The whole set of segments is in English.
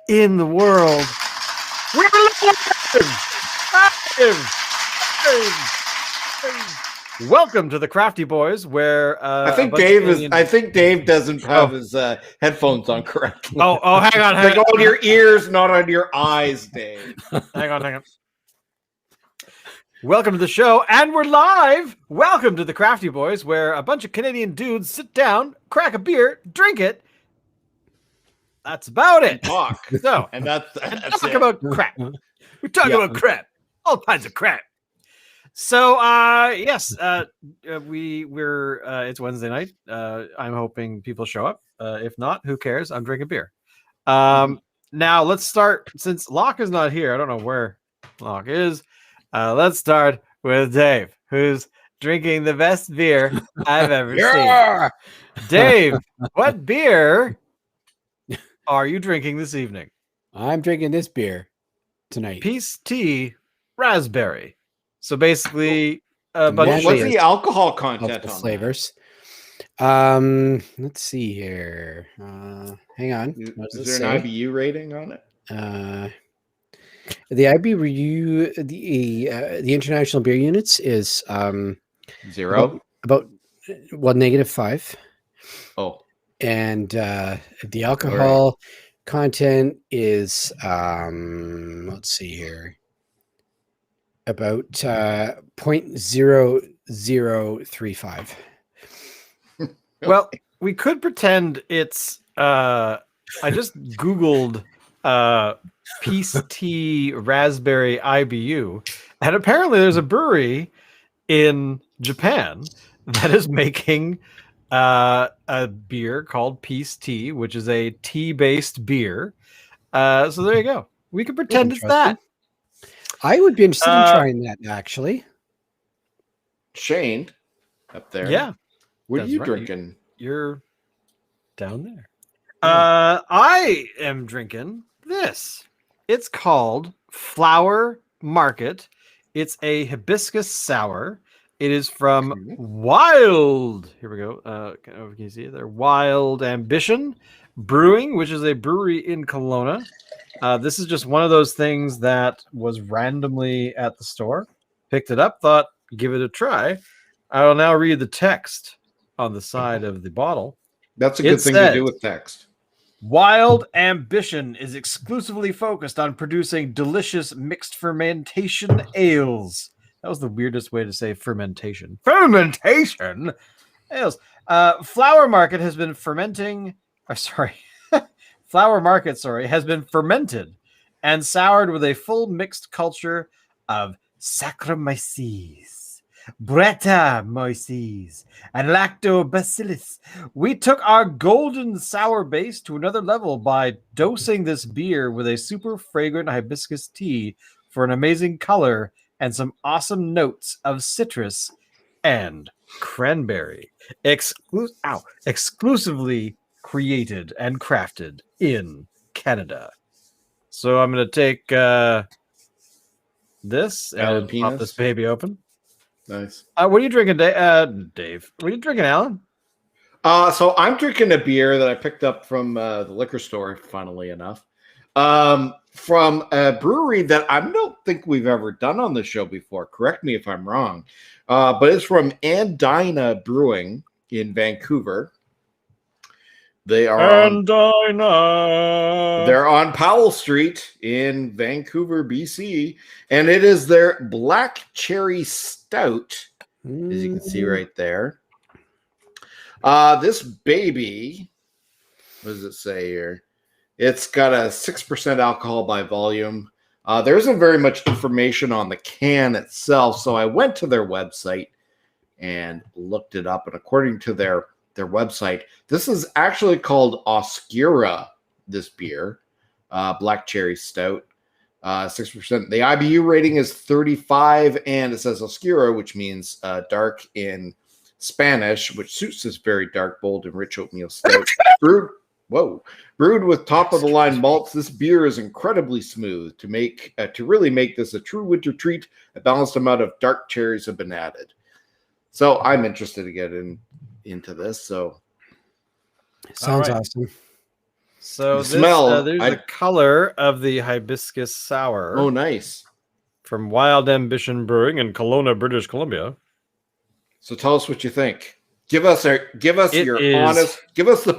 in the world. We're live! Welcome to the Crafty Boys, where I think Dave doesn't have his headphones on correctly. Oh, hang on. They go on your ears, not on your eyes, Dave. Hang on. Welcome to the show, and we're live. Welcome to the Crafty Boys, where a bunch of Canadian dudes sit down, crack a beer, drink it. That's about it. Talk. So, and that's talk about crap. We talk about crap, all kinds of crap. So, yes, we're it's Wednesday night. I'm hoping people show up. If not, who cares? I'm drinking beer. Now let's start. Since Locke is not here, I don't know where Locke is. Let's start with Dave, who's drinking the best beer I've ever seen. Dave, what beer are you drinking this evening? I'm drinking this beer tonight. Peace Tea Raspberry. So basically, a bunch what's the alcohol content on flavors? Let's see here. Hang on. Is there an IBU rating on it? The IBU, the International Beer Units is 0. About -5. Oh, and the alcohol content is let's see here, about 0.0035. Well, we could pretend it's I just Googled Peace Tea Raspberry IBU, and apparently there's a brewery in Japan that is making a beer called Peace Tea, which is a tea-based beer. So there you go. We could pretend it's that. I would be interested in trying that, actually. Shane, up there. Yeah. What are you drinking? You're down there. I am drinking this. It's called Flower Market. It's a hibiscus sour. It is from Wild. Here we go. Can you see it there? Wild Ambition Brewing, which is a brewery in Kelowna. This is just one of those things that was randomly at the store. Picked it up, thought, give it a try. I will now read the text on the side of the bottle. That's a good thing to do with text. Wild Ambition is exclusively focused on producing delicious mixed fermentation ales. That was the weirdest way to say fermentation. Fermentation ales. Flower Market has been fermenting. Flower Market, has been fermented and soured with a full mixed culture of Saccharomyces, Brettanomyces, and Lactobacillus. We took our golden sour base to another level by dosing this beer with a super fragrant hibiscus tea for an amazing color and some awesome notes of citrus and cranberry. Exclusively created and crafted in Canada. So I'm going to take this and pop this baby open. Nice. What are you drinking, Dave? What are you drinking, Alan? So I'm drinking a beer that I picked up from the liquor store, funnily enough. From a brewery that I don't think we've ever done on the show before. Correct me if I'm wrong. But it's from Andina Brewing in Vancouver. They're on Powell Street in Vancouver, BC. And it is their Black Cherry Stout, as you can see right there. This baby, what does it say here? It's got a 6% alcohol by volume. There isn't very much information on the can itself, so I went to their website and looked it up. And according to their website, this is actually called Oscura, this beer, Black Cherry Stout, 6%. The IBU rating is 35, and it says Oscura, which means dark in Spanish, which suits this very dark, bold, and rich oatmeal stout. Brewed with top-of-the-line malts, this beer is incredibly smooth. To really make this a true winter treat, a balanced amount of dark cherries have been added. So I'm interested to get into this. So sounds awesome. So The smell, there's a color of the hibiscus sour. Oh, nice. From Wild Ambition Brewing in Kelowna, British Columbia. So tell us what you think. Give us the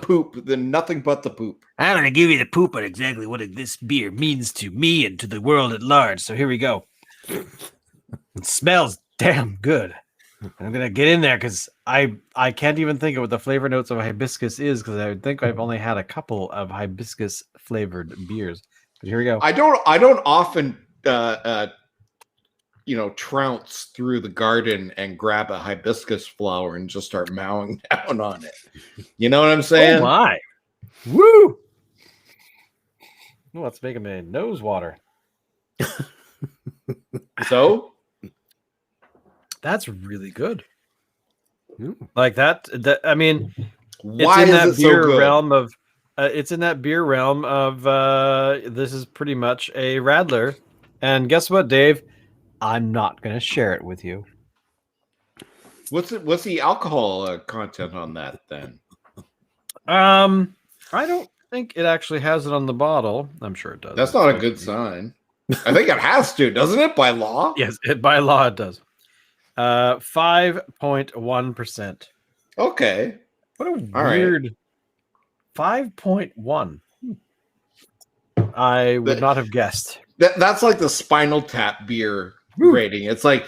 poop, the nothing but the poop. I'm going to give you the poop on exactly what this beer means to me and to the world at large. So here we go. It smells damn good. I'm going to get in there because I can't even think of what the flavor notes of hibiscus is because I think I've only had a couple of hibiscus flavored beers. But here we go. I don't often trounce through the garden and grab a hibiscus flower and just start mowing down on it. You know what I'm saying? Oh my. Woo! Oh, that's making my nose water. So that's really good. Like that I mean, why it's in is that it beer so good? realm of it's in that beer realm of this is pretty much a Radler. And guess what, Dave? I'm not going to share it with you. What's the alcohol content on that then? I don't think it actually has it on the bottle. I'm sure it does. That's not a good sign. I think it has to, doesn't it, by law? Yes, by law it does. 5.1%. Okay. What a All weird 5.1. I would not have guessed. That's like the Spinal Tap beer rating. It's like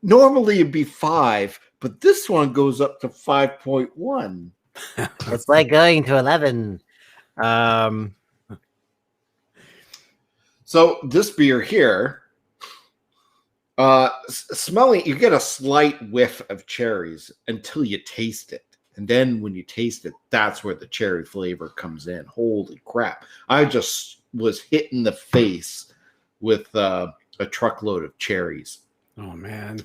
normally it'd be 5, but this one goes up to 5.1. It's like going to 11. So this beer here, smelling, you get a slight whiff of cherries until you taste it. And then when you taste it, that's where the cherry flavor comes in. Holy crap. I just was hit in the face with a truckload of cherries. Oh, man.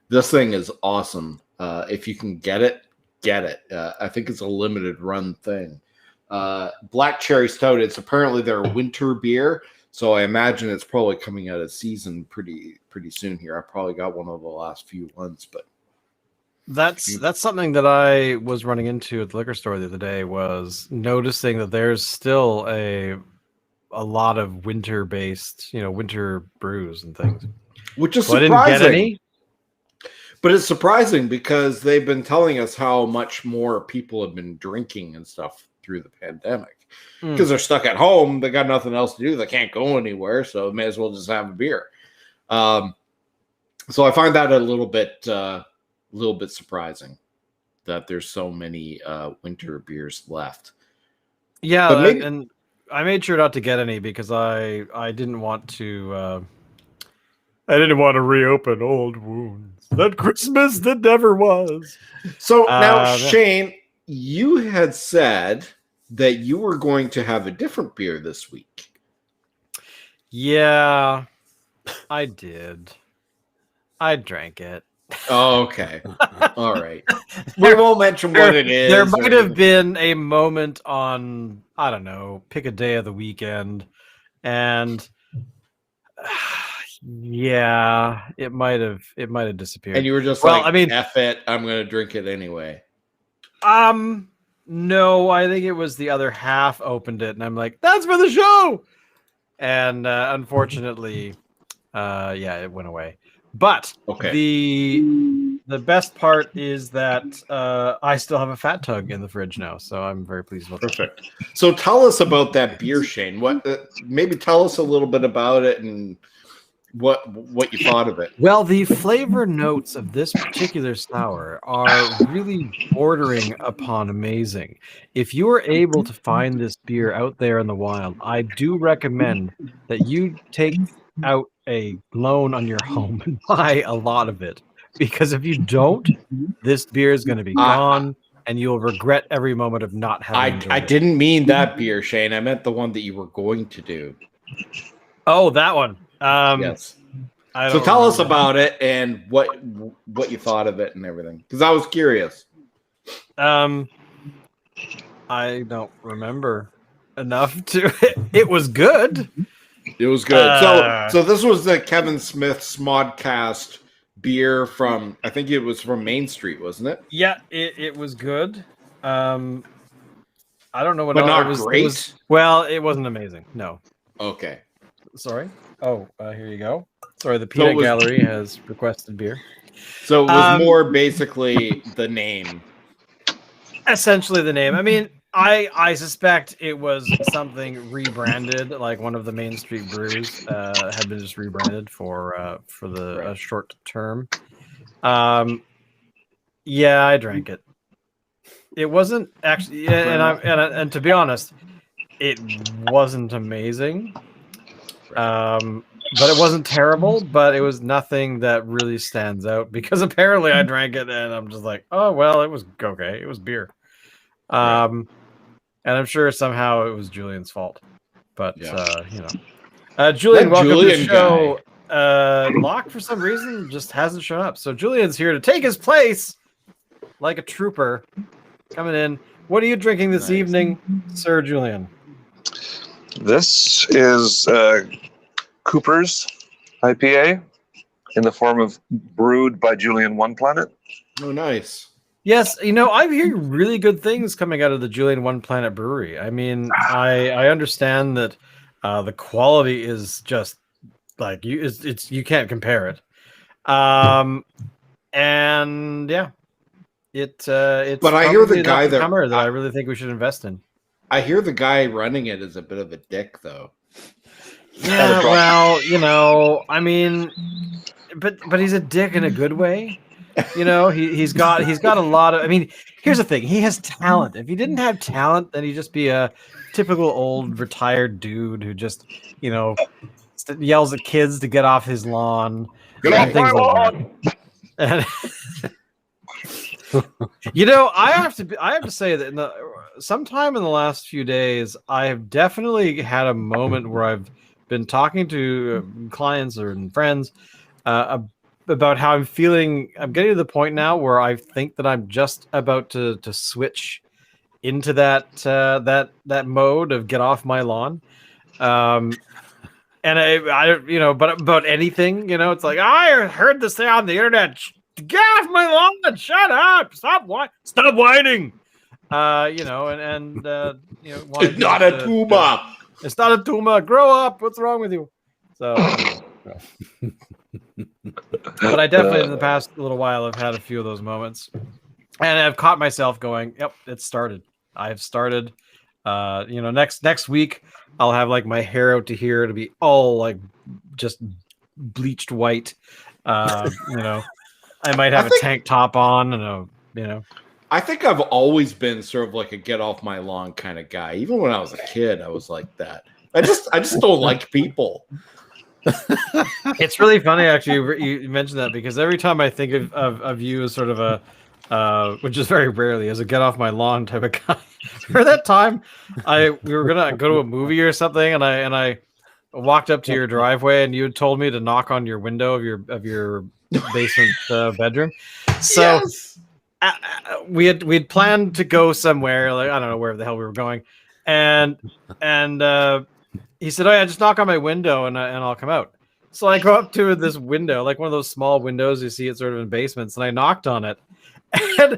This thing is awesome. If you can get it, get it. I think it's a limited run thing. Black Cherry Stout, it's apparently their winter beer. So I imagine it's probably coming out of season pretty soon here. I probably got one of the last few ones, but that's something that I was running into at the liquor store the other day, was noticing that there's still a lot of winter based, winter brews and things. which is So I surprising. didn't get any. But it's surprising because they've been telling us how much more people have been drinking and stuff through the pandemic. Because they're stuck at home, they got nothing else to do. They can't go anywhere, so they may as well just have a beer. So I find that a little bit surprising that there's so many winter beers left. Yeah, But maybe- and I made sure not to get any because I didn't want to. I didn't want to reopen old wounds. That Christmas that never was. So now, yeah. Shane, you had said that you were going to have a different beer this week. Yeah, I did. I drank it. Oh, okay. All right. We won't mention what it is. There might have been a moment on, I don't know, pick a day of the weekend, and yeah, it might have disappeared. And you were just Well, like, I mean, F it, I'm going to drink it anyway. No, I think it was the other half opened it, and I'm like, that's for the show. And unfortunately, yeah, it went away. But Okay. the best part is that I still have a Fat Tug in the fridge now, so I'm very pleased with that. Perfect. So tell us about that beer, Shane. What? Maybe tell us a little bit about it and what you thought of it. Well, the flavor notes of this particular sour are really bordering upon amazing. If you are able to find this beer out there in the wild, I do recommend that you take out a loan on your home and buy a lot of it. Because if you don't, this beer is going to be gone, and you'll regret every moment of not having enjoyed I it. didn't mean that beer, Shane. I meant the one that you were going to do. Oh, that one. Yes. I So don't tell us remember. about it and what you thought of it and everything. Because I was curious. I don't remember enough to. It was good. It was good. So this was the Kevin Smith Smodcast beer from, I think it was from Main Street, wasn't it? Yeah, it was good. I don't know what But else. not It was, great? well, it wasn't amazing. No. Okay. Sorry. Oh, here you go. Sorry, the So Peanut it was- Gallery has requested beer. So it was more basically the name. Essentially the name. I mean, I suspect it was something rebranded, like one of the Main Street brews had been just rebranded for the short term. Yeah, I drank it. It wasn't actually, and to be honest, it wasn't amazing. But it wasn't terrible, but it was nothing that really stands out because apparently I drank it and I'm just like, oh well, it was okay. It was beer. And I'm sure somehow it was Julian's fault. But Julian, welcome to the show. Locke for some reason just hasn't shown up. So Julian's here to take his place like a trooper. Coming in. What are you drinking this evening, Sir Julian? This is Cooper's IPA in the form of brewed by Julian One Planet. Oh, nice. Yes, I'm hearing really good things coming out of the Julian One Planet Brewery. I mean, I understand that the quality is just like you can't compare it. And yeah, it's. But I hear the guy that I really think we should invest in. I hear the guy running it is a bit of a dick, though. Yeah, well, I mean, but he's a dick in a good way. He's got a lot of. I mean, here's the thing: he has talent. If he didn't have talent, then he'd just be a typical old retired dude who just, yells at kids to get off his lawn. Get off my lawn! And I have to say that sometime in the last few days, I have definitely had a moment where I've been talking to clients or friends about how I'm feeling. I'm getting to the point now where I think that I'm just about to switch into that mode of get off my lawn. And I but about anything, it's like, I heard this thing on the internet. Get off my lawn! Shut up! Stop whining! It's not a tuba. It's not a tuba. Grow up. What's wrong with you? So, but I definitely in the past little while have had a few of those moments, and I've caught myself going, "Yep, it's started. I've started." Next week I'll have like my hair out to here to be all like just bleached white. I might have a tank top on and I think I've always been sort of like a get off my lawn kind of guy. Even when I was a kid, I was like that. I just don't like people. It's really funny actually you mentioned that, because every time I think of you as sort of a which is very rarely, as a get off my lawn type of guy. Remember that time we were gonna go to a movie or something, and I walked up to your driveway and you had told me to knock on your window of your basement bedroom. So Yes. we'd planned to go somewhere, like I don't know where the hell we were going, and he said, "Oh yeah, just knock on my window and I'll come out." So I go up to this window, like one of those small windows you see it sort of in basements, and I knocked on it, and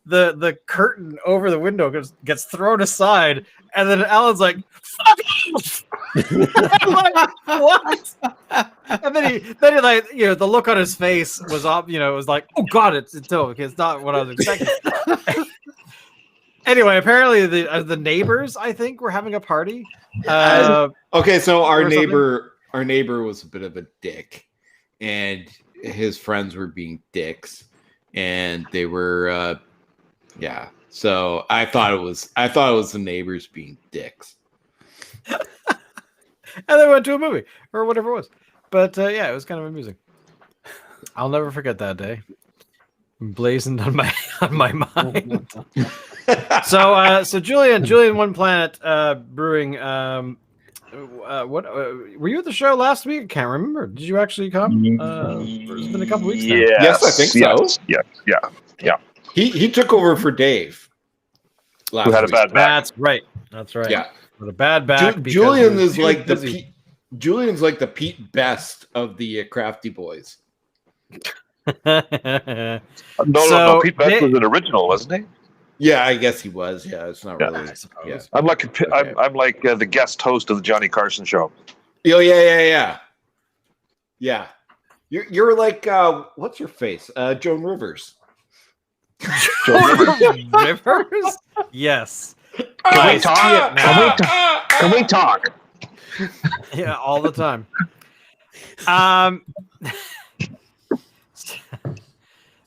the curtain over the window gets thrown aside, and then Alan's like, "Fuck off!" I'm like, what? And then he like, the look on his face was it was like, oh god, it's okay, it's not what I was expecting. Anyway, apparently the neighbors, I think, were having a party. Okay, so our neighbor was a bit of a dick, and his friends were being dicks, and they were so I thought it was the neighbors being dicks. And they went to a movie or whatever it was. But it was kind of amusing. I'll never forget that day. Blazoned on my mind. So Julian One Planet Brewing. What were you at the show last week? I can't remember. Did you actually come? It's been a couple weeks now. Yes, I think so. Yeah. He took over for Dave. Who had a bad back. That's right. Yeah. With a bad back. Julian is like Julian's like the Pete Best of the Crafty boys. No, Pete Best was an original, wasn't he? Yeah, I guess he was. Yeah, it's not Yeah. really. I suppose. I'm like Okay. I'm like the guest host of the Johnny Carson show. Oh yeah. You're like what's your face? Joan Rivers. Rivers? Yes. Can we I see it talk? now. Can we talk? Yeah, all the time.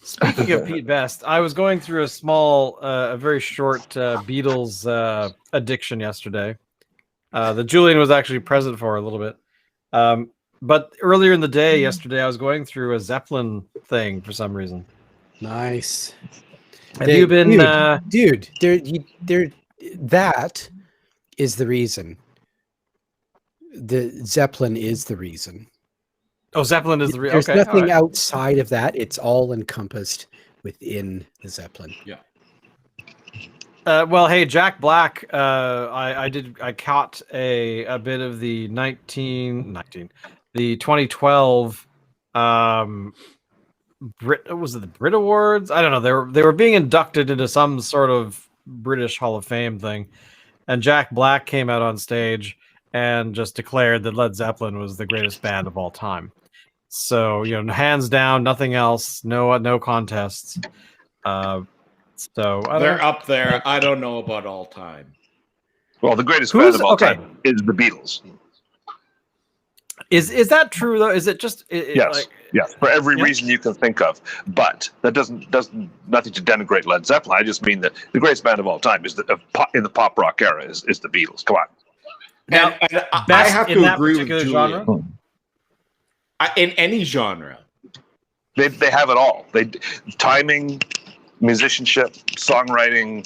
Speaking of Pete Best, I was going through a very short Beatles addiction yesterday. That Julian was actually present for a little bit. But earlier in the day, yesterday, I was going through a Zeppelin thing for some reason. Nice. Have you been, dude? That is the reason. The Zeppelin is the reason. Oh, Zeppelin is the reason. There's Okay, nothing all right. outside of that. It's all encompassed within the Zeppelin. Yeah. Well, hey, Jack Black. I caught a bit of the 2012 was it the Brit Awards? I don't know. They were being inducted into some sort of British Hall of Fame thing, and Jack Black came out on stage and just declared that Led Zeppelin was the greatest band of all time. So, hands down, nothing else, no contests. So they're up there. I don't know about all time. Well, the greatest band of all time is the Beatles. Is that true though? Is it just yes? Yes, for every reason you can think of. But that doesn't nothing to denigrate Led Zeppelin. I just mean that the greatest band of all time is in the pop rock era is the Beatles. Come on. Now, I have to agree with Julian. Genre? In any genre, they have it all. Timing, musicianship, songwriting,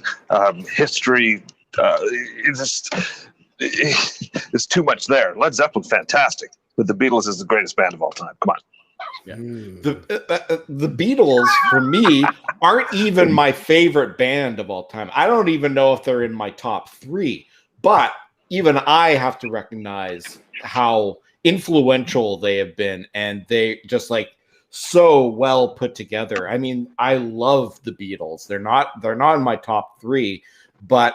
history. It's too much there. Led Zeppelin's fantastic, but the Beatles is the greatest band of all time. Come on. Yeah. The Beatles, for me, aren't even my favorite band of all time. I don't even know if they're in my top 3. But even I have to recognize how influential they have been, and they just so well put together. I mean, I love the Beatles. They're not in my top 3, but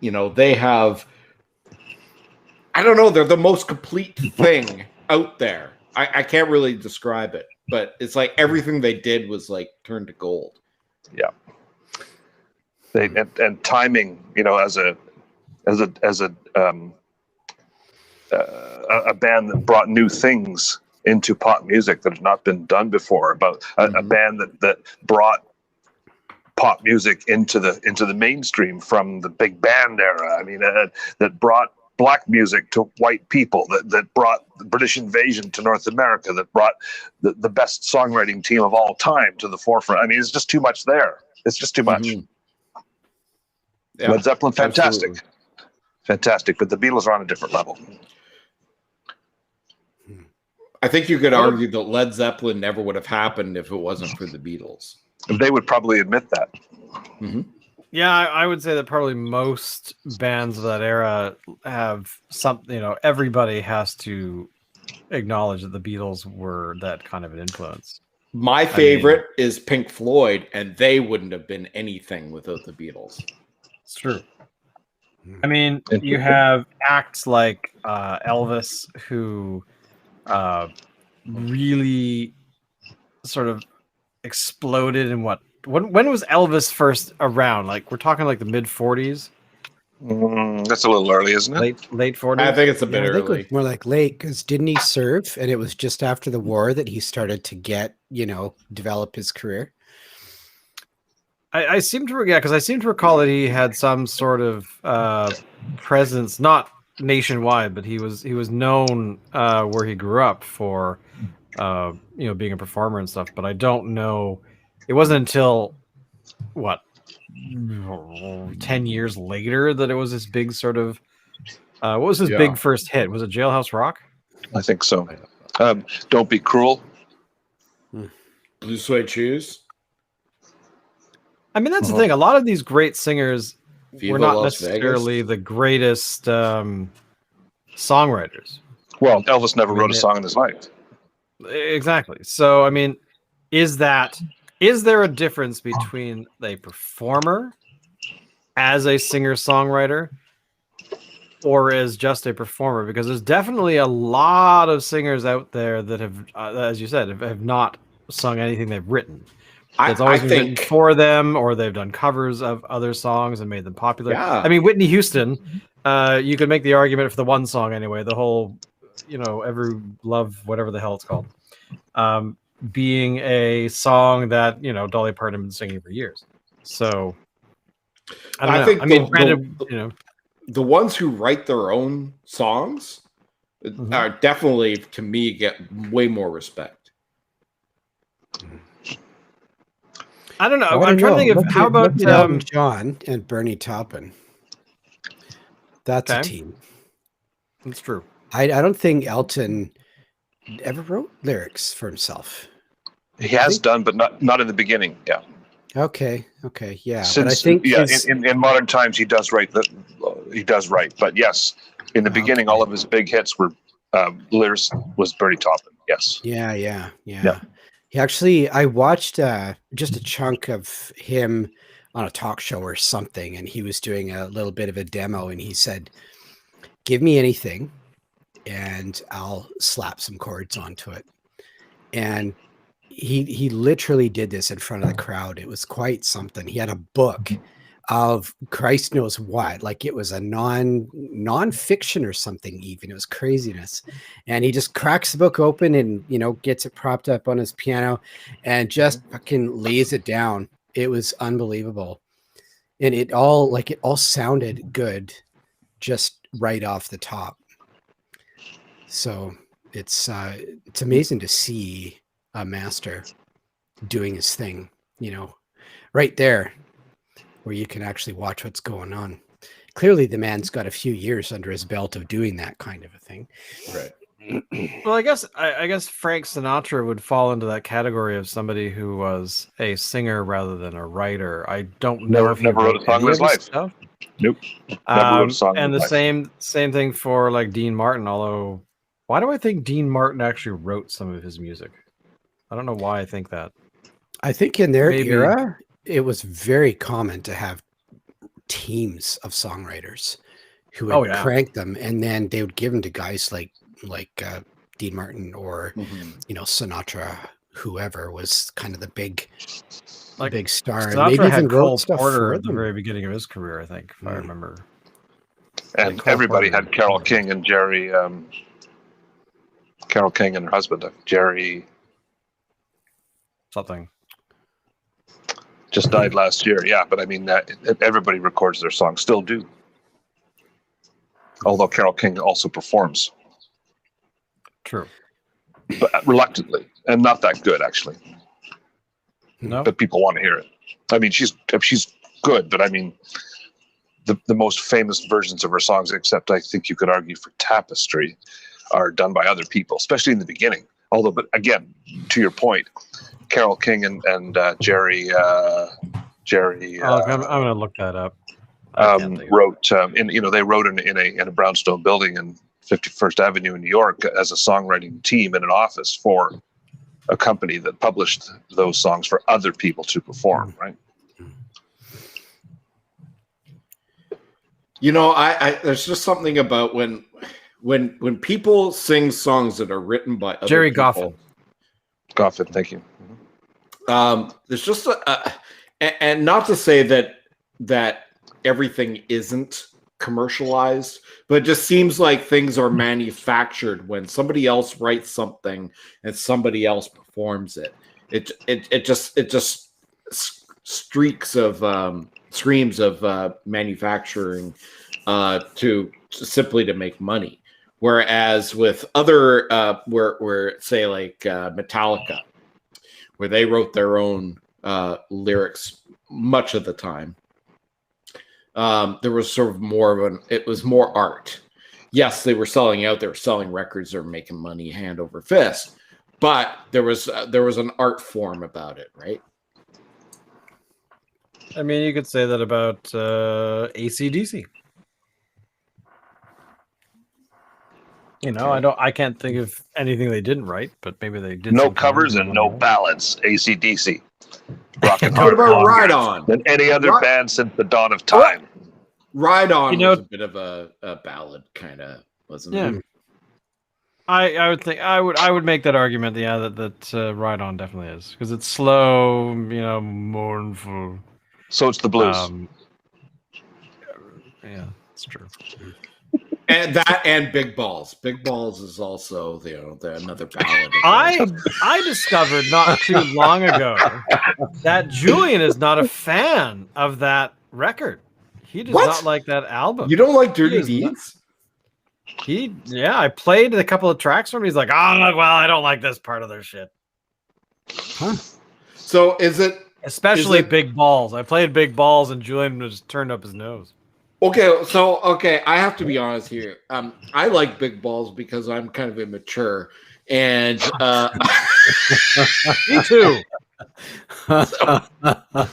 they have, I don't know, they're the most complete thing out there. I can't really describe it, but it's like everything they did was turned to gold. Yeah. And timing, as a band that brought new things into pop music that had not been done before, about a band that brought pop music into the mainstream from the big band era. I mean, that brought black music to white people, that brought the British invasion to North America, that brought the best songwriting team of all time to the forefront. I mean, it's just too much there. It's just too much. Yeah, Led Zeppelin, fantastic. Absolutely. Fantastic, but the Beatles are on a different level. I think you could argue that Led Zeppelin never would have happened if it wasn't for the Beatles. They would probably admit that. Mm-hmm. Yeah, I would say that probably most bands of that era have something, everybody has to acknowledge that the Beatles were that kind of an influence. My favorite is Pink Floyd, and they wouldn't have been anything without the Beatles. It's true. I mean, you have acts like Elvis, who really sort of exploded in when was Elvis first around? We're talking the mid 40s. That's a little early, isn't it? Late 40s. I think it's a bit early. I think it was more like late, because didn't he serve? And it was just after the war that he started to develop his career. I seem to because I seem to recall that he had some sort of presence, not nationwide, but he was known where he grew up for being a performer and stuff. But I don't know. It wasn't until 10 years later that it was this big sort of what was his big first hit? Was it Jailhouse Rock? I think so. Don't Be Cruel. Blue Suede Shoes. I mean, that's the thing. A lot of these great singers were not Las necessarily Vegas. the greatest songwriters. Well, Elvis never wrote a song in his life. Exactly. So, I mean, is that is there a difference between a performer as a singer-songwriter or as just a performer? Because there's definitely a lot of singers out there that have, as you said, have not sung anything they've written. It's always been written for them, or they've done covers of other songs and made them popular. Yeah. I mean, Whitney Houston, you could make the argument for the one song anyway, the whole, Every Love, whatever the hell it's called, being a song that, Dolly Parton had been singing for years. So, I think the ones who write their own songs are definitely, to me, get way more respect. I don't know. I'm trying to think of how about Elton John and Bernie Taupin. That's a team. That's true. I don't think Elton ever wrote lyrics for himself. He has done, but not in the beginning. Yeah. Okay. Yeah. Since, but I think in modern times he does write. But yes, in the beginning, all of his big hits were lyrics was Bernie Taupin. Yes. Yeah. He actually, I watched just a chunk of him on a talk show or something, and he was doing a little bit of a demo, and he said, "Give me anything, and I'll slap some chords onto it." And he literally did this in front of the crowd. It was quite something. He had a book of Christ knows what, like it was a non-fiction or something, even. It was craziness. And he just cracks the book open and gets it propped up on his piano and just fucking lays it down. It was unbelievable. And it all sounded good just right off the top. So it's amazing to see a master doing his thing, right there, where you can actually watch what's going on. Clearly the man's got a few years under his belt of doing that kind of a thing. Right. Well, I guess Frank Sinatra would fall into that category of somebody who was a singer rather than a writer. I don't know if he never wrote a song in his life. Stuff. Nope. Never wrote a song and in the his life. same thing for like Dean Martin, although why do I think Dean Martin actually wrote some of his music? I don't know why I think that. I think in their era, it was very common to have teams of songwriters who would crank them, and then they would give them to guys like Dean Martin or Sinatra, whoever was kind of the big star. Sinatra maybe had even Cole wrote stuff Porter for at the them. very beginning of his career, I think, if I remember. And everybody had Carole King and Jerry. Carole King and her husband, Jerry. Something. Just died last year. Yeah, but I mean, everybody records their songs, still do. Although Carole King also performs. True. But reluctantly, and not that good, actually. No. But people want to hear it. I mean, she's good, but I mean, the most famous versions of her songs, except I think you could argue for Tapestry, are done by other people, especially in the beginning. Although, but again, to your point, Carole King and Jerry. I'm going to look that up. Wrote they wrote in a brownstone building in 51st Avenue in New York as a songwriting team in an office for a company that published those songs for other people to perform. Right. I there's just something about when people sing songs that are written by other Jerry people. Goffin, thank you. There's just and not to say that everything isn't commercialized, but it just seems like things are manufactured when somebody else writes something and somebody else performs it. It just streaks of screams of manufacturing to simply to make money. Whereas with other where say like Metallica, where they wrote their own lyrics much of the time, there was sort of it was more art. Yes, they were selling out, they were selling records, they were making money hand over fist, but there was an art form about it, right? I mean, you could say that about AC/DC. I can't think of anything they didn't write, but maybe they did. No covers and no ballads. AC/DC. Rocking What hard about longer Ride On? than any other Ri- band since the dawn of time. Ride On You know- was a bit of a ballad, kind of, wasn't Yeah. it? I would think I would make that argument. Yeah, that Ride On definitely is because it's slow, mournful. So it's the blues. Yeah, it's true. And that and Big Balls. Big Balls is also another ballad. I discovered not too long ago that Julian is not a fan of that record. He does What? not like that album. You don't like Dirty is not- Deeds? I played a couple of tracks from him. He's like, well, I don't like this part of their shit. Huh. So is it Especially Is it- Big Balls. I played Big Balls and Julian just turned up his nose. okay? So I have to be honest here. I like Big Balls because I'm kind of immature, and Me too.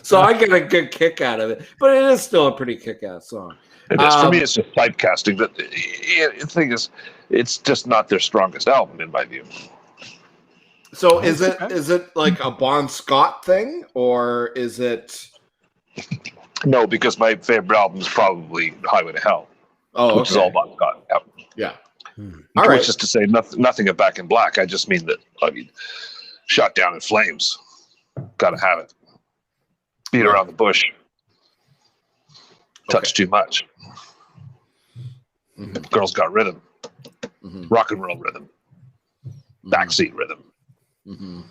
so I get a good kick out of it. But it is still a pretty kick-ass song. It is. For me, it's just typecasting. But the thing is, it's just not their strongest album, in my view. So is it like a Bon Scott thing, or is it? No, because my favorite album is probably Highway to Hell, Oh, which is all Bon Scott. Yep. Yeah. Hmm. All right. Which is to say nothing of Back in Black. I just mean that, Shot Down in Flames. Gotta have it. Beat around the bush. Touch too much. Mhm. Girls Got Rhythm. Mhm. Rock and roll rhythm. Backseat rhythm. Mhm.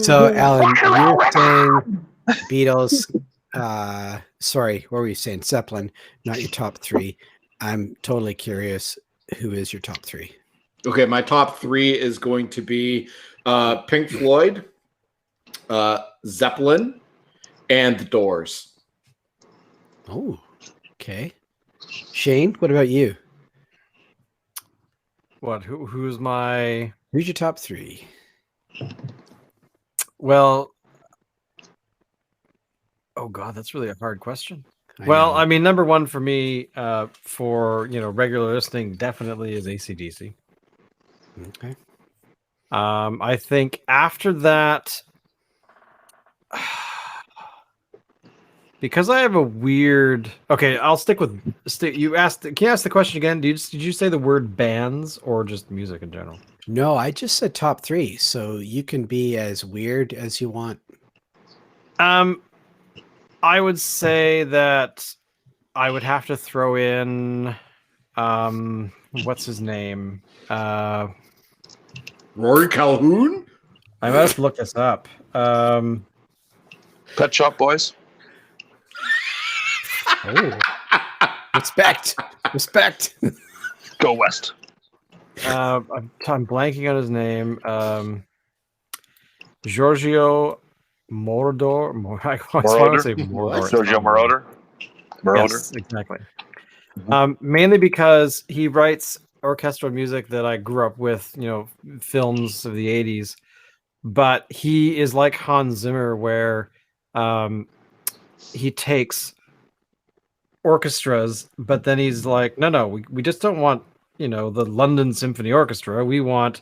So, Alan, you're saying Beatles. Sorry, what were you saying? Zeppelin, not your top three. I'm totally curious. Who is your top three? Okay, my top three is going to be Pink Floyd, Zeppelin, and The Doors. Oh, okay. Shane, what about you? What? Who's my? Who's your top three? Well, oh God, that's really a hard question. I Well, know. I mean, number one for me, for regular listening, definitely is AC/DC. Okay. I think after that, because I have a weird. Okay, I'll stick with. You asked. Can you ask the question again? Did you say the word bands or just music in general? No, I just said top three, so you can be as weird as you want. I would say that I would have to throw in, what's his name? Rory Calhoun? I must look this up. Pet Shop Boys. Oh, respect. Go West. I'm blanking on his name. Giorgio Moroder. I want to say Moroder. Sergio Moroder. Yes, exactly. Mainly because he writes orchestral music that I grew up with, films of the 80s. But he is like Hans Zimmer, where he takes orchestras, but then he's like, no, we just don't want, the London Symphony Orchestra. We want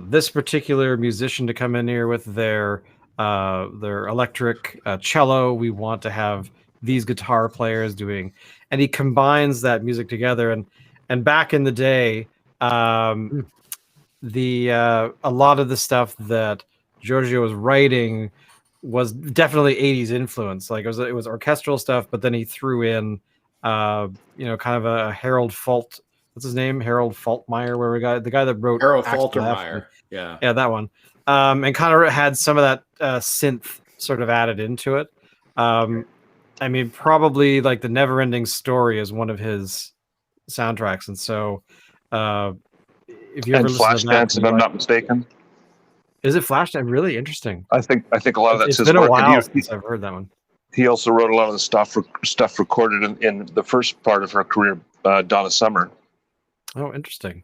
this particular musician to come in here with their electric cello. We want to have these guitar players doing, and he combines that music together. And back in the day, a lot of the stuff that Giorgio was writing was definitely 80s influence. Like it was orchestral stuff, but then he threw in kind of a Harold Falt. What's his name? Harold Faltermeyer, the guy that wrote Harold Act Left. Faltermeyer. Yeah. Yeah, that one. And kind of had some of that synth sort of added into it. I mean, probably like the Never Ending Story is one of his soundtracks, and so if you ever And listen to that, Flashdance, if I'm not mistaken. is it Flashdance? Really interesting. I think a lot of that's It's his been a work. And while since I've heard that one. he also wrote a lot of the stuff recorded in the first part of her career, Donna Summer. Oh, interesting.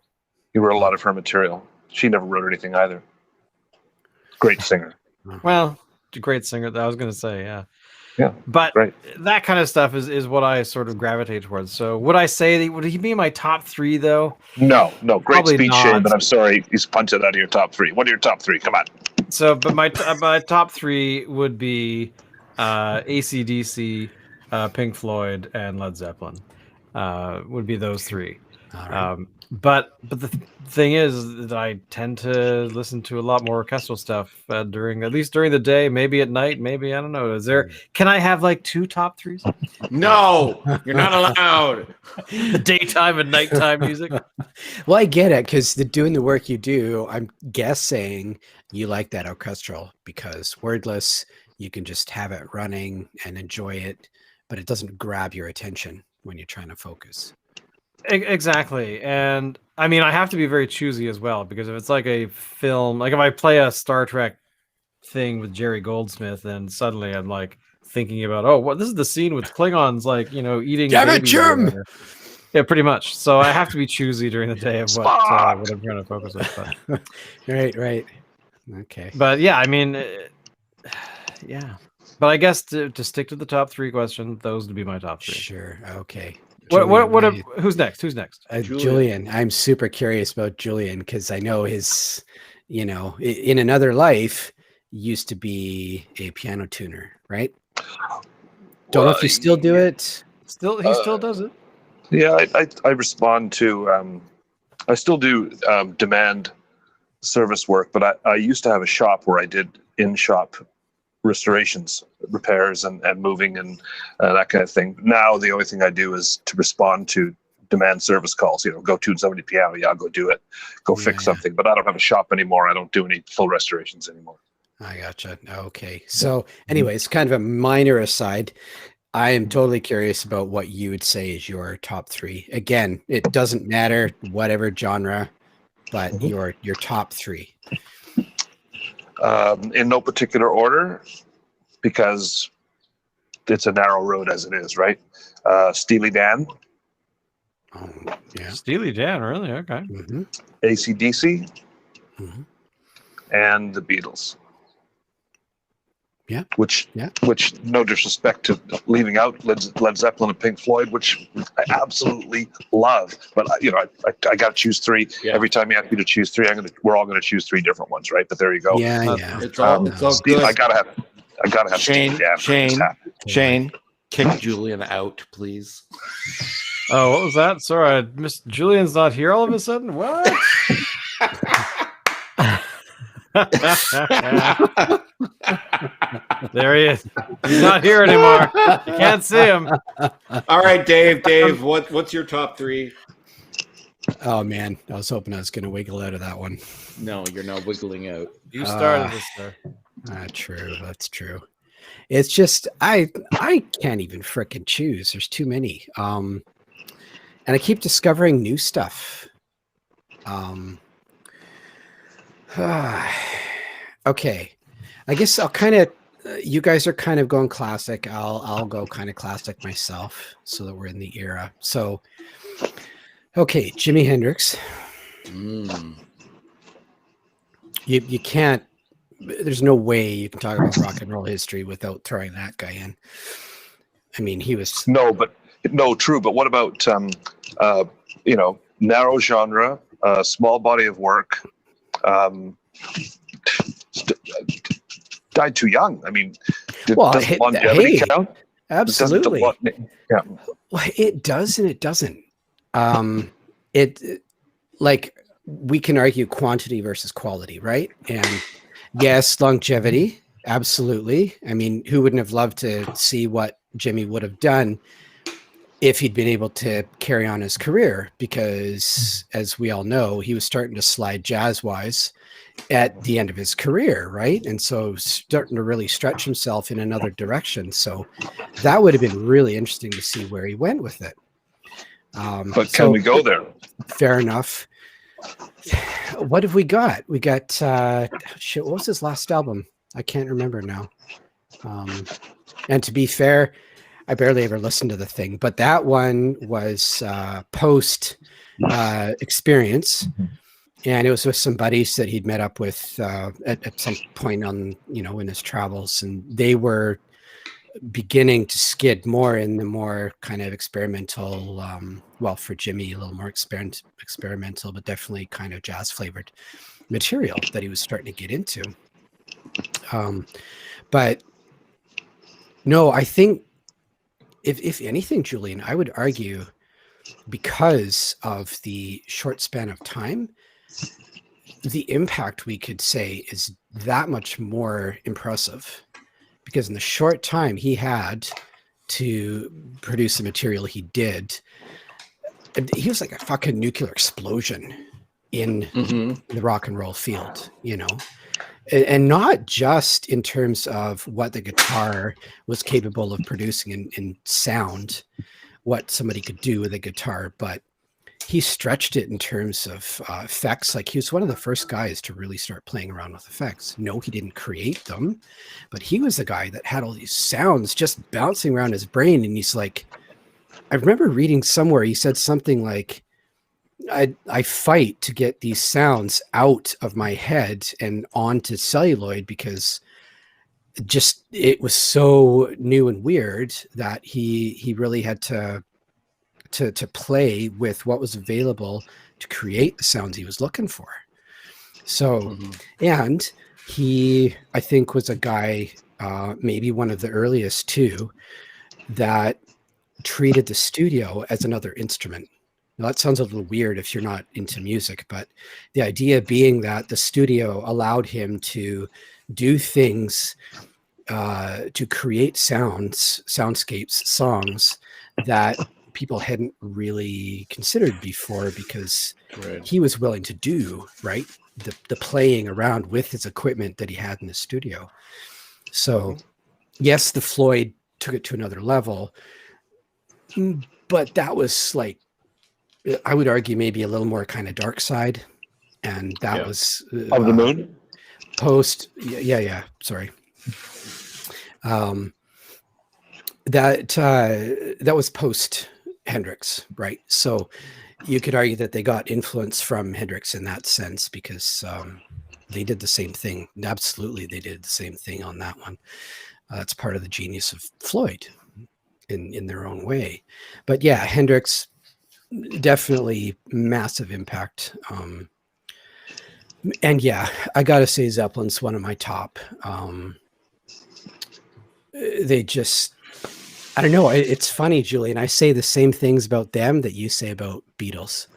He wrote a lot of her material. She never wrote anything either. Great singer. Well, a great singer. I was going to say, yeah. Yeah, But right. that kind of stuff is what I sort of gravitate towards. So would I say that, would he be in my top 3 though? No, great Probably speech, not. Shane, but I'm sorry, he's punched it out of your top 3. What are your top 3? Come on. So, but my top 3 would be AC/DC, Pink Floyd, and Led Zeppelin. Would be those 3. All right. But the thing is that I tend to listen to a lot more orchestral stuff during, at least during the day, maybe at night, maybe, I don't know. Is there? Can I have like 2 top 3s? No, you're not allowed. The daytime and nighttime music. Well, I get it, because doing the work you do, I'm guessing you like that orchestral, because wordless, you can just have it running and enjoy it, but it doesn't grab your attention when you're trying to focus. Exactly. And I mean, I have to be very choosy as well, because if it's like a film, like if I play a Star Trek thing with Jerry Goldsmith, then suddenly I'm like thinking about, oh, what, this is the scene with Klingons, like, you know, eating babies or whatever. Yeah, pretty much. So I have to be choosy during the day of what I'm trying to focus on. But. Right. Okay. But yeah, I mean, yeah. But I guess to stick to the top 3 question, those would be my top 3. Sure. Okay. Who's next? Julian. I'm super curious about Julian, because I know his, in another life, used to be a piano tuner, right? Don't know if you still do it. He still does it. Yeah, I respond to, I still do demand service work, but I used to have a shop where I did in-shop restorations, repairs, and moving and that kind of thing. Now the only thing I do is to respond to demand service calls. Go tune somebody piano. Yeah, I'll go do it. Go fix something. But I don't have a shop anymore. I don't do any full restorations anymore. I gotcha. Okay. So anyways, kind of a minor aside, I am totally curious about what you would say is your top 3. Again, it doesn't matter whatever genre, but your top 3. In no particular order, because it's a narrow road as it is, right? Steely Dan. Oh, yeah. Steely Dan, really? Okay. Mm-hmm. AC/DC. Mm-hmm. And the Beatles. Yeah. Which, no disrespect to leaving out Led Zeppelin and Pink Floyd, which I absolutely love, but I got to choose 3. Yeah. Every time you ask me to choose 3, we're all going to choose 3 different ones, right? But there you go. Yeah. It's all good. I gotta have Shane, kick Julian out, please. Oh, what was that? Sorry, I missed. Julian's not here all of a sudden. What? There he is. He's not here anymore. You can't see him. All right, Dave. What's your top 3? Oh man, I was hoping I was going to wiggle out of that one. No, you're not wiggling out. You started this, sir. True. That's true. It's just I can't even frickin' choose. There's too many. And I keep discovering new stuff. Okay. I guess I'll kind of, you guys are kind of going classic. I'll go kind of classic myself, so that we're in the era. So, okay, Jimi Hendrix. You can't, there's no way you can talk about rock and roll history without throwing that guy in. I mean, he was true. But what about narrow genre, small body of work, died too young. I mean, does longevity count? Absolutely. Well, it does and it doesn't. It like we can argue quantity versus quality, right? And yes, longevity, absolutely. I mean, who wouldn't have loved to see what Jimmy would have done if he'd been able to carry on his career? Because as we all know, he was starting to slide jazz-wise at the end of his career, right? And so starting to really stretch himself in another direction. So that would have been really interesting to see where he went with it. But can we go there? Fair enough. What have we got? We got what was his last album? I can't remember now. And to be fair, I barely ever listened to the thing, but that one was post Experience. And it was with some buddies that he'd met up with at some point on, in his travels. And they were beginning to skid more in the more kind of experimental, well, for Jimmy, a little more experimental, but definitely kind of jazz flavored material that he was starting to get into. But no, I think if anything, Julian, I would argue because of the short span of time, the impact we could say is that much more impressive, because in the short time he had to produce the material he did, he was like a fucking nuclear explosion in the rock and roll field, you know, and not just in terms of what the guitar was capable of producing in sound, what somebody could do with a guitar, but he stretched it in terms of effects. Like, he was one of the first guys to really start playing around with effects. No, he didn't create them, but he was the guy that had all these sounds just bouncing around his brain. And he's like, I remember reading somewhere, he said something like, I fight to get these sounds out of my head and onto celluloid, because it was so new and weird that he really had to play with what was available to create the sounds he was looking for. So, and he, I think, was a guy, maybe one of the earliest too, that treated the studio as another instrument. Now, that sounds a little weird if you're not into music, but the idea being that the studio allowed him to do things, to create soundscapes, songs that people hadn't really considered before, because he was willing to do the playing around with his equipment that he had in the studio. So yes, the Floyd took it to another level, but that was like, I would argue, maybe a little more kind of dark side, and that was Of the Moon. Post. Sorry. That was post Hendrix, right? So you could argue that they got influence from Hendrix in that sense, because they did the same thing. Absolutely, they did the same thing on that one. It's part of the genius of Floyd in their own way. But yeah, Hendrix, definitely massive impact. And yeah, I gotta say Zeppelin's one of my top. They just, I don't know. It's funny, Julian. I say the same things about them that you say about Beatles.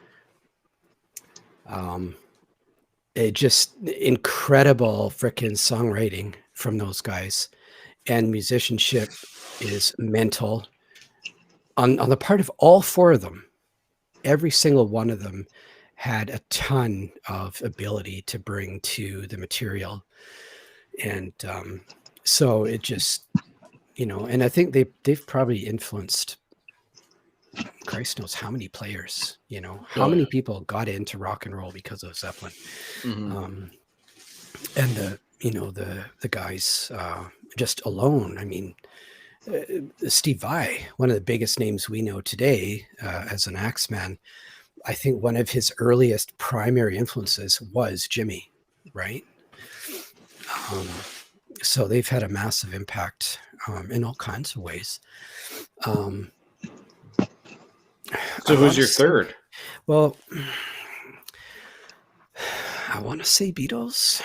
It just incredible freaking songwriting from those guys, and musicianship is mental on the part of all four of them. Every single one of them had a ton of ability to bring to the material, and so it just, you know, and I think they've probably influenced Christ knows how many players, you know, how many people got into rock and roll because of Zeppelin. And the guys just alone, I mean, Steve Vai, one of the biggest names we know today as an Axeman, I think one of his earliest primary influences was Jimmy, right? So they've had a massive impact in all kinds of ways. So who's your third? Well, I want to say Beatles.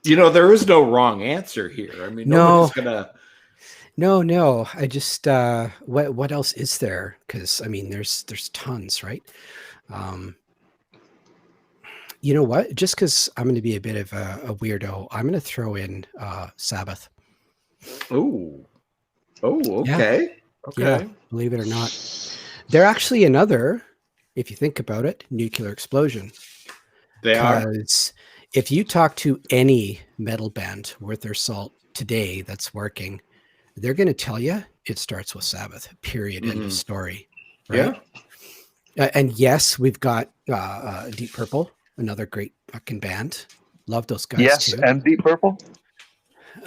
You know, there is no wrong answer here. I mean, nobody's gonna. No. I just what else is there? Because I mean, there's tons, right? You know what? Just because I'm going to be a bit of a weirdo, I'm going to throw in Sabbath. Oh, okay. Okay. Yeah, believe it or not, they're actually another, if you think about it, nuclear explosion. They are. Because if you talk to any metal band worth their salt today that's working, they're going to tell you it starts with Sabbath, period, end of story. Right? Yeah. And yes, we've got Deep Purple, another great fucking band. Love those guys Yes, too. and Deep Purple?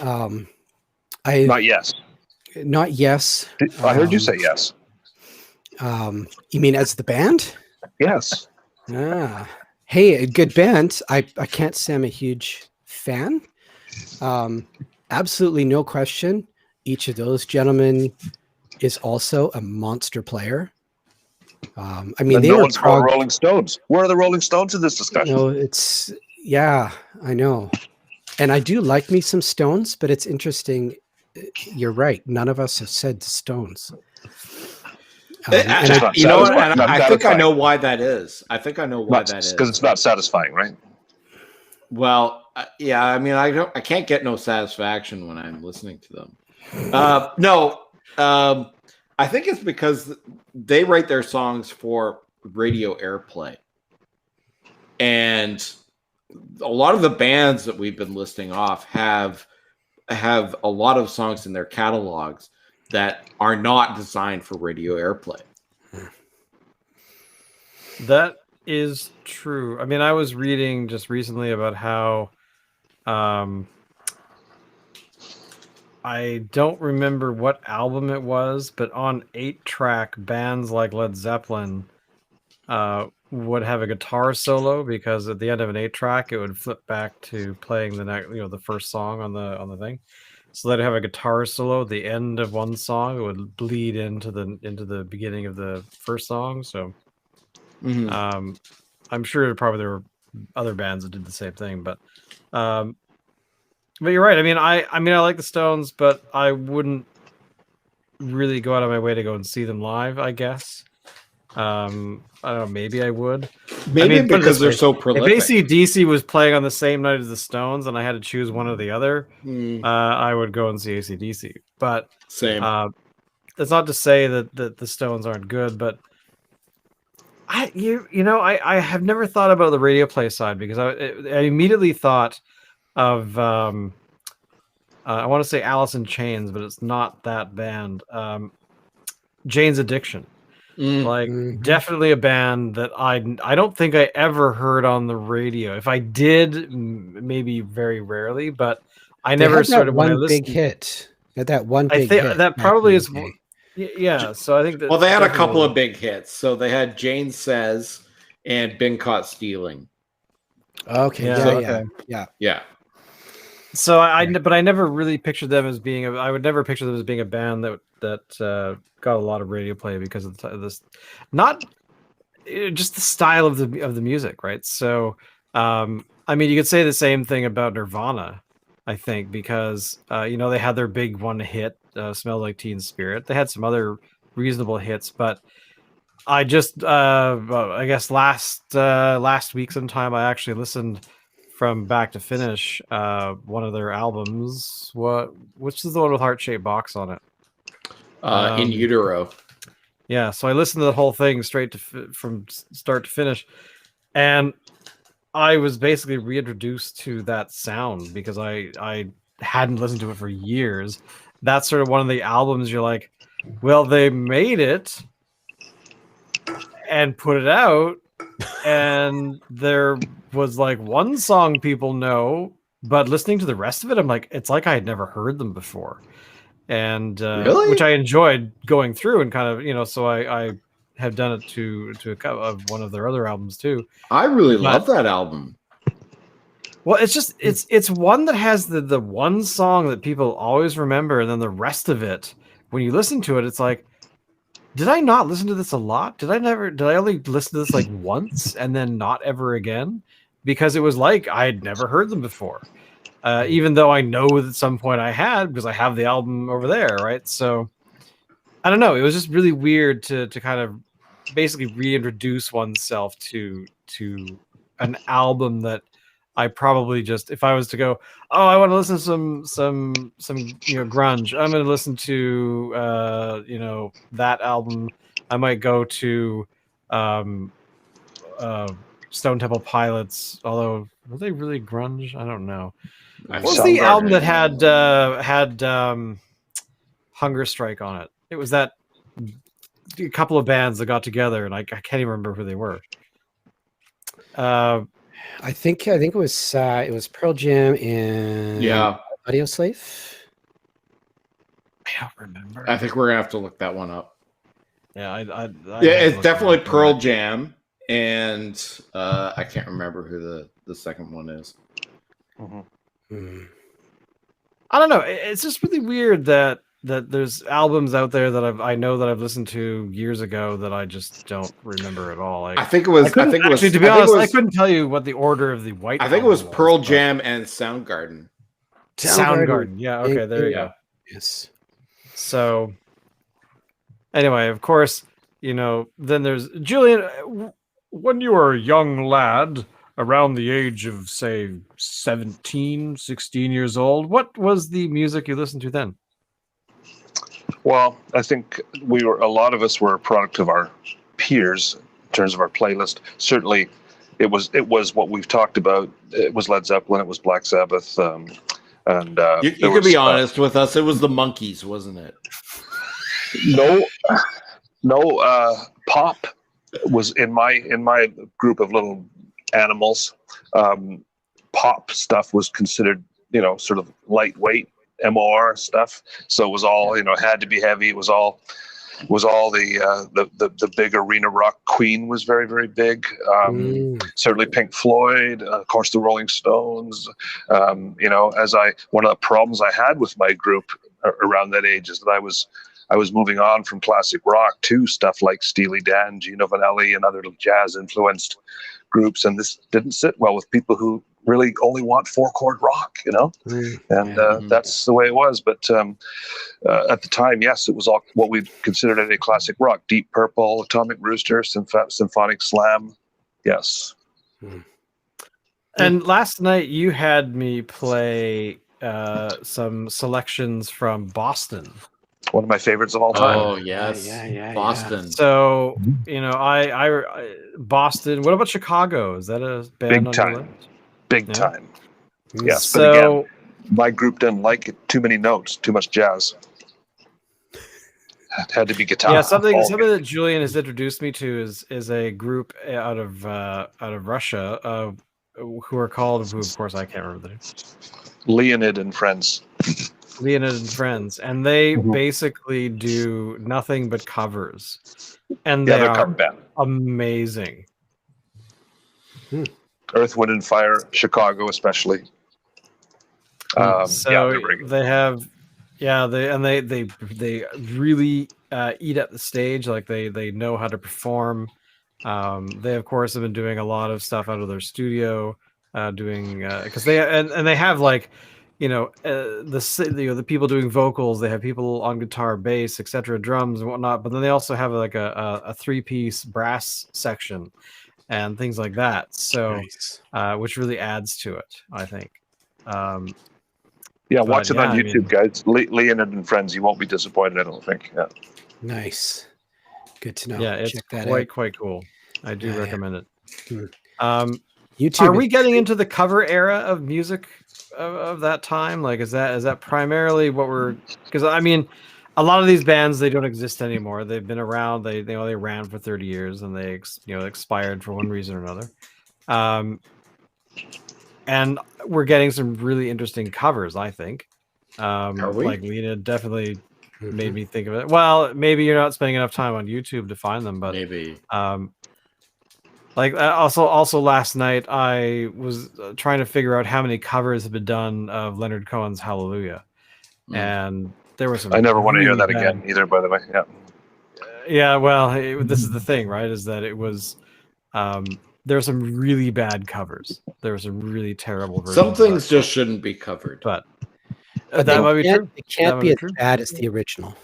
Not yes. Not yes. I heard you say yes. You mean as the band? Yes. Hey, a good band. I can't say I'm a huge fan. absolutely no question, each of those gentlemen is also a monster player. I mean, And they no were one's called Rolling Stones. Where are the Rolling Stones in this discussion? it's I know. And I do like me some Stones, but it's interesting. You're right. None of us have said the Stones. Just not you know what? satisfying. And Not I think I satisfying. know why that is. I think I know why that Because is. it's not satisfying, right? Well, yeah. I mean, I can't get no satisfaction when I'm listening to them. No, I think it's because they write their songs for radio airplay, and a lot of the bands that we've been listing off have a lot of songs in their catalogs that are not designed for radio airplay. That is true. I mean, I was reading just recently about how I don't remember what album it was, but on 8-track, bands like Led Zeppelin would have a guitar solo, because at the end of an 8-track, it would flip back to playing the first song on the thing. So they'd have a guitar solo at the end of one song. It would bleed into the beginning of the first song. So I'm sure probably there were other bands that did the same thing, but you're right. I mean, I like the Stones, but I wouldn't really go out of my way to go and see them live, I guess. I don't know, maybe I would. Maybe put it because this they're way, so prolific. If AC/DC was playing on the same night as the Stones and I had to choose one or the other, I would go and see AC/DC. But Same. that's not to say that the Stones aren't good, but I have never thought about the radio play side, because I immediately thought of I want to say Alice in Chains, but it's not that band. Jane's Addiction. Definitely a band that I don't think I ever heard on the radio. If I did, maybe very rarely, but I never sort of one big hit. That one big hit. That probably is. Yeah, so I think that. Well, they had a couple of big hits. So they had Jane Says and Been Caught Stealing. Okay. Yeah. So but I never really pictured them as being. I would never picture them as being a band that got a lot of radio play because of this, not just the style of the music, right? So, I mean, you could say the same thing about Nirvana, I think, because they had their big one hit, "Smells Like Teen Spirit." They had some other reasonable hits, but I just I guess last week sometime I actually listened from back to finish one of their albums. Which is the one with heart-shaped box on it? In Utero. Yeah, so I listened to the whole thing straight from start to finish, and I was basically reintroduced to that sound because I hadn't listened to it for years. That's sort of one of the albums you're like, well, they made it and put it out, and there was like one song people know, but listening to the rest of it, I'm like, it's like I had never heard them before. And really? Which I enjoyed going through, and kind of, so I have done it to one of their other albums too. I really love that album. Well, it's just it's one that has the one song that people always remember, and then the rest of it, when you listen to it, it's like, did I not listen to this a lot? Did I only listen to this like once and then not ever again? Because it was like I had never heard them before. Even though I know at some point I had, because I have the album over there, right? So I don't know. It was just really weird to kind of basically reintroduce oneself to an album that I probably just, if I was to go, oh, I want to listen to some grunge, I'm going to listen to that album. I might go to Stone Temple Pilots, although were they really grunge? I don't know. What was the album that had Hunger Strike on it? It was that a couple of bands that got together, and I can't even remember who they were. I think it was Pearl Jam and Audio Slave. I don't remember. I think we're gonna have to look that one up. Yeah, it's definitely Pearl Jam, and I can't remember who the second one is. Mm-hmm. I don't know. It's just really weird that there's albums out there that I know that I've listened to years ago that I just don't remember at all. Like, I think it was. I think it was. actually, to be I think it honest, I was. couldn't tell you what the order of the White. I think it was album Pearl but- Jam and Soundgarden. Soundgarden. Yeah. Okay. There you go. Yes. So, anyway, of course, then there's Julian. When you were a young lad, around the age of, say, 17, 16 years old, what was the music you listened to then? Well, I think a lot of us were a product of our peers in terms of our playlist. Certainly, it was what we've talked about. It was Led Zeppelin, it was Black Sabbath, and You could be honest with us. It was the Monkees, wasn't it? No, pop was in my group of little animals. Pop stuff was considered, sort of lightweight MOR stuff. So it was all, had to be heavy. It was all the big arena rock. Queen was very, very big. Certainly Pink Floyd, of course the Rolling Stones. One of the problems I had with my group around that age is that I was moving on from classic rock to stuff like Steely Dan, Gino Vanelli, and other jazz influenced groups, and this didn't sit well with people who really only want 4-chord rock, and that's the way it was. But at the time, yes, it was all what we considered a classic rock: Deep Purple, Atomic Rooster, Symphonic Slam. Yes. And last night you had me play some selections from Boston. One of my favorites of all time. Oh yes, Boston. So I Boston. What about Chicago? Is that a band? Big time. Your list? Big Yeah. time. Yes, So, but again, my group didn't like it. Too many notes, too much jazz. It had to be guitar. yeah, something that Julian has introduced me to is a group out of Russia who are called, who of course I can't remember the name. Leonid and Friends. Leonid and Friends, and they basically do nothing but covers, and they they're are cover band. Amazing. Earth, Wind, and Fire, Chicago especially. So they have, they really eat at the stage. Like they know how to perform. They of course have been doing a lot of stuff out of their studio, doing because they and they have like. The people doing vocals, they have people on guitar, bass, etc., drums and whatnot, but then they also have like a 3-piece brass section and things like that, so Nice. Which really adds to it, I think. Watch it on YouTube, guys. Leonid and Friends. You won't be disappointed, I don't think. Yeah. Nice. Good to know. Yeah, it's Check that out. quite cool. I do recommend it. YouTube. Are we getting into the cover era of music of that time? Like, is that primarily what we're? Because I mean, a lot of these bands, they don't exist anymore. They've been around. They ran for 30 years and they expired for one reason or another. And we're getting some really interesting covers, I think. Are we? Like Lena definitely made me think of it. Well, maybe you're not spending enough time on YouTube to find them, but Maybe. Also last night I was trying to figure out how many covers have been done of Leonard Cohen's Hallelujah, and there was some. I never want to hear really that again either. By the way, yeah. Yeah, well, this is the thing, right? Is that it was. There are some really bad covers. There were some really terrible versions. Some things just shouldn't be covered. But But that might be true. It can't That be might as be true. bad as the original.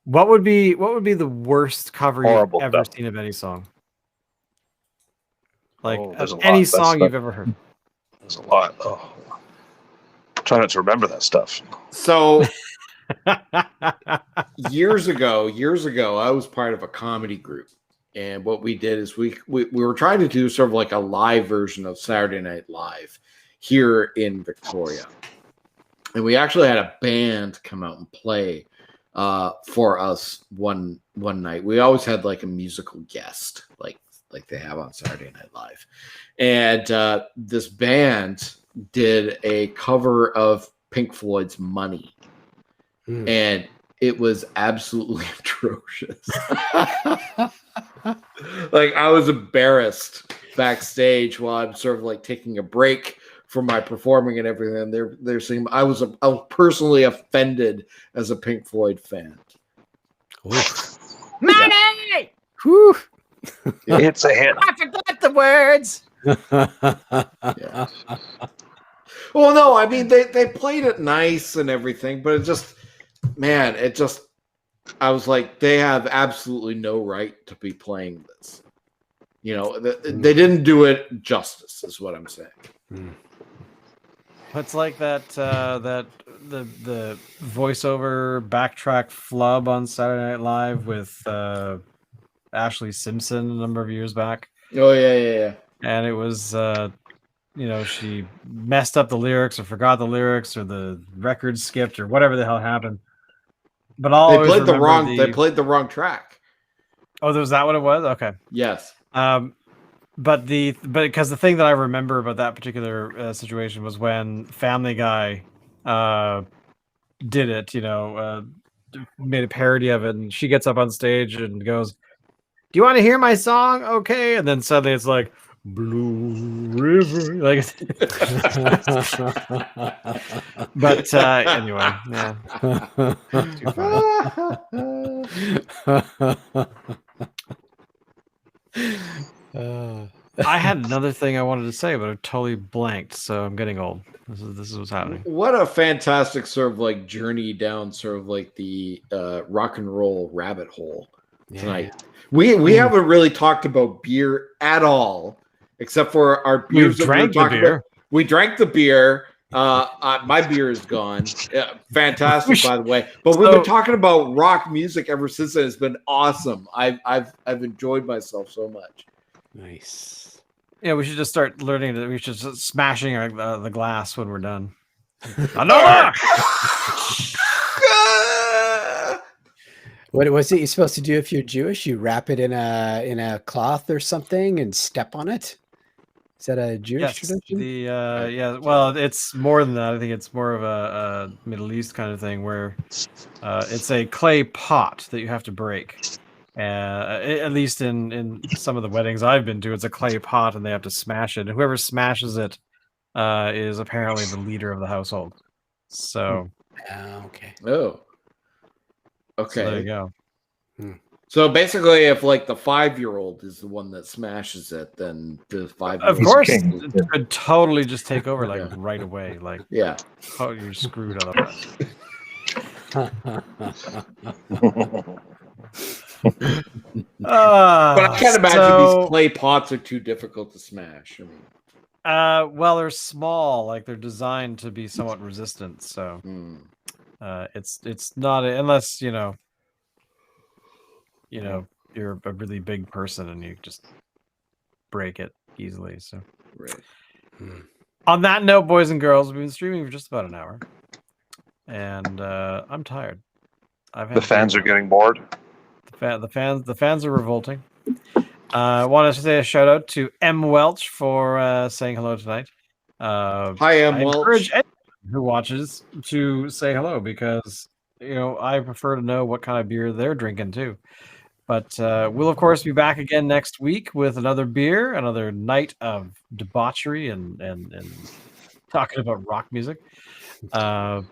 What would be the worst cover Horrible you've ever stuff. seen of any song? Like there's of a any lot. song That's you've ever heard. There's a lot. Oh. Try not to remember that stuff. So years ago, I was part of a comedy group, and what we did is we were trying to do sort of like a live version of Saturday Night Live here in Victoria, and we actually had a band come out and play for us one night. We always had like a musical guest, like they have on Saturday Night Live, and this band did a cover of Pink Floyd's Money. And it was absolutely atrocious. Like I was embarrassed backstage while I'm sort of like taking a break for my performing and everything. They're saying I was personally offended as a Pink Floyd fan. Money! Whew. It's a hit. I forgot the words. Yeah. Well, no, I mean they played it nice and everything, but it just, man, I was like, they have absolutely no right to be playing this. They didn't do it justice, is what I'm saying. It's like that the voiceover backtrack flub on Saturday Night Live with Ashley Simpson a number of years back. Oh yeah. And it was she messed up the lyrics or forgot the lyrics or the record skipped or whatever the hell happened. But They played the wrong track. Oh, was that what it was? Okay. Yes. But because the thing that I remember about that particular situation was when Family Guy did it, made a parody of it, and she gets up on stage and goes, "Do you want to hear my song? Okay." And then suddenly it's like Blue River, like. But anyway, yeah. Too funny. I had another thing I wanted to say, but I totally blanked. So I'm getting old. This is what's happening. What a fantastic sort of like journey down sort of like the rock and roll rabbit hole tonight. Yeah. We haven't really talked about beer at all, except for our beers. We drank the beer. We drank the beer. My beer is gone. Fantastic, by the way. But we've been talking about rock music ever since, and it's been awesome. I've enjoyed myself so much. Nice. Yeah, we should just start learning that we should start smashing the glass when we're done. Another. What was it you're supposed to do if you're Jewish? You wrap it in a cloth or something and step on it? Is that a Jewish tradition? Well, it's more than that. I think it's more of a Middle East kind of thing where it's a clay pot that you have to break. At least in some of the weddings I've been to, it's a clay pot and they have to smash it. And whoever smashes it is apparently the leader of the household. So, okay. Oh, okay. So there you go. So basically, if like the 5-year-old is the one that smashes it, then the 5-year-old, of course, it could totally just take over like right away. Like, yeah, oh, you're screwed otherwise. But I can't imagine these clay pots are too difficult to smash. I mean, well, they're small, like they're designed to be somewhat resistant. So, it's not unless you're a really big person and you just break it easily. So, right. On that note, boys and girls, we've been streaming for just about an hour, and I'm tired. The fans are getting bored. The fans are revolting. I wanted to say a shout out to M. Welch for saying hello tonight. Hi, M. Welch. Encourage anyone who watches to say hello because I prefer to know what kind of beer they're drinking too. But we'll of course be back again next week with another beer, another night of debauchery and talking about rock music. There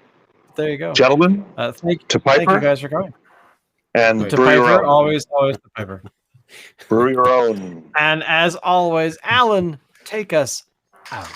you go, gentlemen. Thank you guys for coming. And to brew your Piper, own. always the Piper. Brew your own. And as always, Alan, take us out.